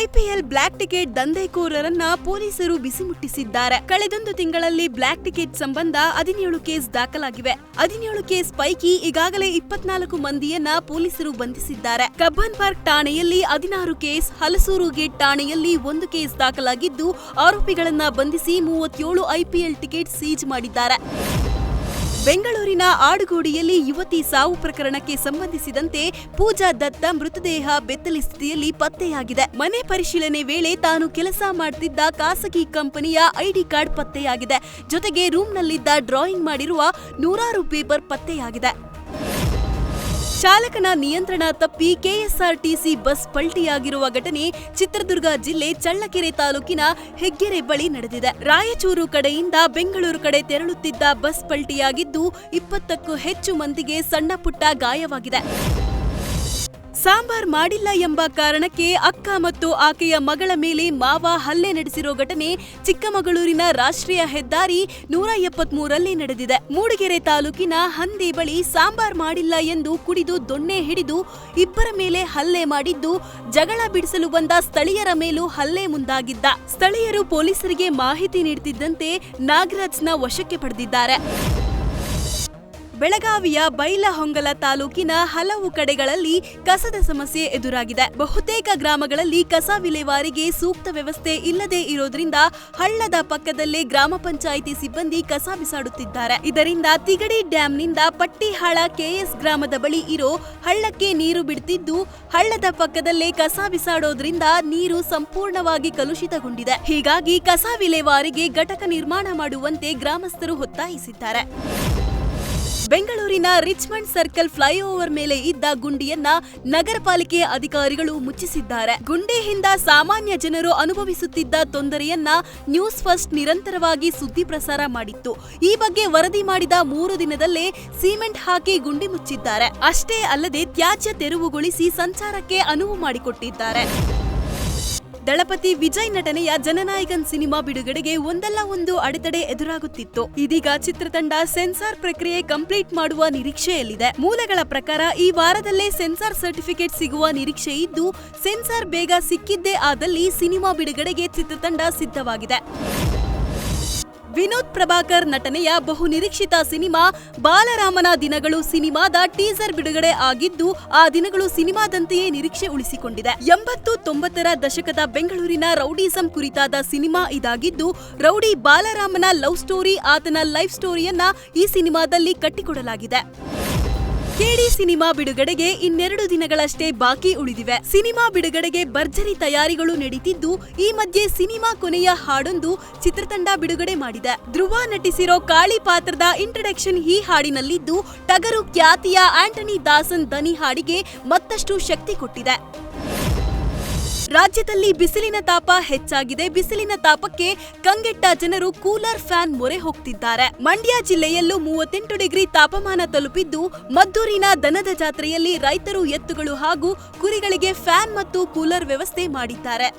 IPL block ticket ದಂಧೆಕೋರರನ್ನ ಪೊಲೀಸರು ಬಿಸಿ ಮುಟ್ಟಿಸಿದ್ದಾರೆ. ಕಳೆದೊಂದು ತಿಂಗಳಲ್ಲಿ ಬ್ಲಾಕ್ ಟಿಕೆಟ್ ಸಂಬಂಧ 17 ಕೇಸ್ ದಾಖಲಾಗಿವೆ. 17 ಕೇಸ್ ಪೈಕಿ ಈಗಾಗಲೇ 24 ಮಂದಿಯನ್ನ ಪೊಲೀಸರು ಬಂಧಿಸಿದ್ದಾರೆ. ಕಬ್ಬನ್ ಪಾರ್ಕ್ ಠಾಣೆಯಲ್ಲಿ 16 ಕೇಸ್, ಹಲಸೂರು ಗೇಟ್ ಠಾಣೆಯಲ್ಲಿ 1 ಕೇಸ್ ದಾಖಲಾಗಿದ್ದು, ಆರೋಪಿಗಳನ್ನ ಬಂಧಿಸಿ 37 ಐಪಿಎಲ್ ಟಿಕೆಟ್ ಸೀಜ್ ಮಾಡಿದ್ದಾರೆ. ಬೆಂಗಳೂರಿನ ಆಡುಗೋಡಿಯಲ್ಲಿ ಯುವತಿ ಸಾವು ಪ್ರಕರಣಕ್ಕೆ ಸಂಬಂಧಿಸಿದಂತೆ ಪೂಜಾ ದತ್ತ ಮೃತದೇಹ ಬೆತ್ತಲೆ ಸ್ಥಿತಿಯಲ್ಲಿ ಪತ್ತೆಯಾಗಿದೆ. ಮನೆ ಪರಿಶೀಲನೆ ವೇಳೆ ತಾನು ಕೆಲಸ ಮಾಡುತ್ತಿದ್ದ ಖಾಸಗಿ ಕಂಪನಿಯ ಐಡಿ ಕಾರ್ಡ್ ಪತ್ತೆಯಾಗಿದೆ. ಜೊತೆಗೆ ರೂಮ್ನಲ್ಲಿದ್ದ ಡ್ರಾಯಿಂಗ್ ಮಾಡಿರುವ 100 ಪೇಪರ್ ಪತ್ತೆಯಾಗಿದೆ. ಚಾಲಕನ ನಿಯಂತ್ರಣ ತಪ್ಪಿ ಕೆಎಸ್ಆರ್ಟಿಸಿ ಬಸ್ ಪಲ್ಟಿಯಾಗಿರುವ ಘಟನೆ ಚಿತ್ರದುರ್ಗ ಜಿಲ್ಲೆ ಚಳ್ಳಕೆರೆ ತಾಲೂಕಿನ ಹೆಗ್ಗೆರೆ ಬಳಿ ನಡೆದಿದೆ. ರಾಯಚೂರು ಕಡೆಯಿಂದ ಬೆಂಗಳೂರು ಕಡೆ ತೆರಳುತ್ತಿದ್ದ ಬಸ್ ಪಲ್ಟಿಯಾಗಿದ್ದು 20ಕ್ಕೂ ಹೆಚ್ಚು ಮಂದಿಗೆ ಸಣ್ಣಪುಟ್ಟ ಗಾಯವಾಗಿದೆ. ಸಾಂಬಾರ್ ಮಾಡಿಲ್ಲ ಎಂಬ ಕಾರಣಕ್ಕೆ ಅಕ್ಕ ಮತ್ತು ಆಕೆಯ ಮಗಳ ಮೇಲೆ ಮಾವ ಹಲ್ಲೆ ನಡೆಸಿರೋ ಘಟನೆ ಚಿಕ್ಕಮಗಳೂರಿನ ರಾಷ್ಟ್ರೀಯ ಹೆದ್ದಾರಿ 173ರಲ್ಲಿ ನಡೆದಿದೆ. ಮೂಡಿಗೆರೆ ತಾಲೂಕಿನ ಹಂದಿ ಬಳಿ ಸಾಂಬಾರ್ ಮಾಡಿಲ್ಲ ಎಂದು ಕುಡಿದು ದೊಣ್ಣೆ ಹಿಡಿದು ಇಬ್ಬರ ಮೇಲೆ ಹಲ್ಲೆ ಮಾಡಿದ್ದು, ಜಗಳ ಬಿಡಿಸಲು ಬಂದ ಸ್ಥಳೀಯರ ಮೇಲೂ ಹಲ್ಲೆ ಮುಂದಾಗಿದ್ದ. ಸ್ಥಳೀಯರು ಪೊಲೀಸರಿಗೆ ಮಾಹಿತಿ ನೀಡುತ್ತಿದ್ದಂತೆ ನಾಗರಾಜ್ನ ವಶಕ್ಕೆ ಪಡೆದಿದ್ದಾರೆ. ಬೆಳಗಾವಿಯ ಬೈಲಹೊಂಗಲ ತಾಲೂಕಿನ ಹಲವು ಕಡೆಗಳಲ್ಲಿ ಕಸದ ಸಮಸ್ಯೆ ಎದುರಾಗಿದೆ. ಬಹುತೇಕ ಗ್ರಾಮಗಳಲ್ಲಿ ಕಸ ವಿಲೇವಾರಿಗೆ ಸೂಕ್ತ ವ್ಯವಸ್ಥೆ ಇಲ್ಲದೆ ಇರೋದ್ರಿಂದ ಹಳ್ಳದ ಪಕ್ಕದಲ್ಲೇ ಗ್ರಾಮ ಪಂಚಾಯಿತಿ ಸಿಬ್ಬಂದಿ ಕಸ ಬಿಸಾಡುತ್ತಿದ್ದಾರೆ. ಇದರಿಂದ ತಿಗಡಿ ಡ್ಯಾಂನಿಂದ ಪಟ್ಟಿಹಾಳ ಕೆಎಸ್ ಗ್ರಾಮದ ಬಳಿ ಇರೋ ಹಳ್ಳಕ್ಕೆ ನೀರು ಬಿಡುತ್ತಿದ್ದು, ಹಳ್ಳದ ಪಕ್ಕದಲ್ಲೇ ಕಸ ಬಿಸಾಡೋದ್ರಿಂದ ನೀರು ಸಂಪೂರ್ಣವಾಗಿ ಕಲುಷಿತಗೊಂಡಿದೆ. ಹೀಗಾಗಿ ಕಸ ವಿಲೇವಾರಿಗೆ ಘಟಕ ನಿರ್ಮಾಣ ಮಾಡುವಂತೆ ಗ್ರಾಮಸ್ಥರು ಒತ್ತಾಯಿಸಿದ್ದಾರೆ. ಬೆಂಗಳೂರಿನ ರಿಚ್ಮಂಡ್ ಸರ್ಕಲ್ ಫ್ಲೈಓವರ್ ಮೇಲೆ ಇದ್ದ ಗುಂಡಿಯನ್ನ ನಗರ ಪಾಲಿಕೆ ಅಧಿಕಾರಿಗಳು ಮುಚ್ಚಿಸಿದ್ದಾರೆ. ಗುಂಡಿಯಿಂದ ಸಾಮಾನ್ಯ ಜನರು ಅನುಭವಿಸುತ್ತಿದ್ದ ತೊಂದರೆಯನ್ನ ನ್ಯೂಸ್ ಫಸ್ಟ್ ನಿರಂತರವಾಗಿ ಸುದ್ದಿ ಪ್ರಸಾರ ಮಾಡಿತ್ತು. ಈ ಬಗ್ಗೆ ವರದಿ ಮಾಡಿದ 3 ದಿನದಲ್ಲೇ ಸಿಮೆಂಟ್ ಹಾಕಿ ಗುಂಡಿ ಮುಚ್ಚಿದ್ದಾರೆ. ಅಷ್ಟೇ ಅಲ್ಲದೆ ತ್ಯಾಜ್ಯ ತೆರವುಗೊಳಿಸಿ ಸಂಚಾರಕ್ಕೆ ಅನುವು ಮಾಡಿಕೊಟ್ಟಿದ್ದಾರೆ. ದಳಪತಿ ವಿಜಯ್ ನಟನೆಯ ಜನನಾಯಕನ್ ಸಿನಿಮಾ ಬಿಡುಗಡೆಗೆ ಒಂದಲ್ಲ ಒಂದು ಅಡೆತಡೆ ಎದುರಾಗುತ್ತಿತ್ತು. ಇದೀಗ ಚಿತ್ರತಂಡ ಸೆನ್ಸಾರ್ ಪ್ರಕ್ರಿಯೆ ಕಂಪ್ಲೀಟ್ ಮಾಡುವ ನಿರೀಕ್ಷೆಯಲ್ಲಿದೆ. ಮೂಲಗಳ ಪ್ರಕಾರ ಈ ವಾರದಲ್ಲೇ ಸೆನ್ಸಾರ್ ಸರ್ಟಿಫಿಕೇಟ್ ಸಿಗುವ ನಿರೀಕ್ಷೆ ಇದ್ದು, ಸೆನ್ಸಾರ್ ಬೇಗ ಸಿಕ್ಕಿದ್ದೇ ಆದಲ್ಲಿ ಸಿನಿಮಾ ಬಿಡುಗಡೆಗೆ ಚಿತ್ರತಂಡ ಸಿದ್ಧವಾಗಿದೆ. ವಿನೋದ್ ಪ್ರಭಾಕರ್ ನಟನೆಯ ಬಹು ನಿರೀಕ್ಷಿತ ಸಿನಿಮಾ ಬಾಲರಾಮನ ದಿನಗಳು ಸಿನಿಮಾದ ಟೀಸರ್ ಬಿಡುಗಡೆ ಆಗಿದ್ದು, ಆ ದಿನಗಳು ಸಿನಿಮಾದಂತೆಯೇ ನಿರೀಕ್ಷೆ ಉಳಿಸಿಕೊಂಡಿದೆ. 80-90ರ ದಶಕದ ಬೆಂಗಳೂರಿನ ರೌಡಿಸಂ ಕುರಿತಾದ ಸಿನಿಮಾ ಇದಾಗಿದ್ದು, ರೌಡಿ ಬಾಲರಾಮನ ಲವ್ ಸ್ಟೋರಿ, ಆತನ ಲೈಫ್ ಸ್ಟೋರಿಯನ್ನ ಈ ಸಿನಿಮಾದಲ್ಲಿ ಕಟ್ಟಿಕೊಡಲಾಗಿದೆ. ಕೆಡಿ ಸಿನಿಮಾ ಬಿಡುಗಡೆಗೆ ಇನ್ನೆರಡು ದಿನಗಳಷ್ಟೇ ಬಾಕಿ ಉಳಿದಿವೆ. ಸಿನಿಮಾ ಬಿಡುಗಡೆಗೆ ಭರ್ಜರಿ ತಯಾರಿಗಳು ನಡೀತಿದ್ದು, ಈ ಮಧ್ಯೆ ಸಿನಿಮಾ ಕೊನೆಯ ಹಾಡೊಂದು ಚಿತ್ರತಂಡ ಬಿಡುಗಡೆ ಮಾಡಿದೆ. ಧ್ರುವ ನಟಿಸಿರೋ ಕಾಳಿ ಪಾತ್ರದ ಇಂಟ್ರಡಕ್ಷನ್ ಈ ಹಾಡಿನಲ್ಲಿದ್ದು, ಟಗರು ಖ್ಯಾತಿಯ ಆಂಟನಿ ದಾಸನ್ ದನಿ ಹಾಡಿಗೆ ಮತ್ತಷ್ಟು ಶಕ್ತಿ ಕೊಟ್ಟಿದೆ. ರಾಜ್ಯದಲ್ಲಿ ಬಿಸಿಲಿನ ತಾಪ ಹೆಚ್ಚಾಗಿದೆ. ಬಿಸಿಲಿನ ತಾಪಕ್ಕೆ ಕಂಗೆಟ್ಟ ಜನರು ಕೂಲರ್ ಫ್ಯಾನ್ ಮೊರೆ ಹೋಗ್ತಿದ್ದಾರೆ. ಮಂಡ್ಯ ಜಿಲ್ಲೆಯಲ್ಲೂ 38 ಡಿಗ್ರಿ ತಾಪಮಾನ ತಲುಪಿದ್ದು, ಮದ್ದೂರಿನ ದನದ ಜಾತ್ರೆಯಲ್ಲಿ ರೈತರು ಎತ್ತುಗಳು ಹಾಗೂ ಕುರಿಗಳಿಗೆ ಫ್ಯಾನ್ ಮತ್ತು ಕೂಲರ್ ವ್ಯವಸ್ಥೆ ಮಾಡಿದ್ದಾರೆ.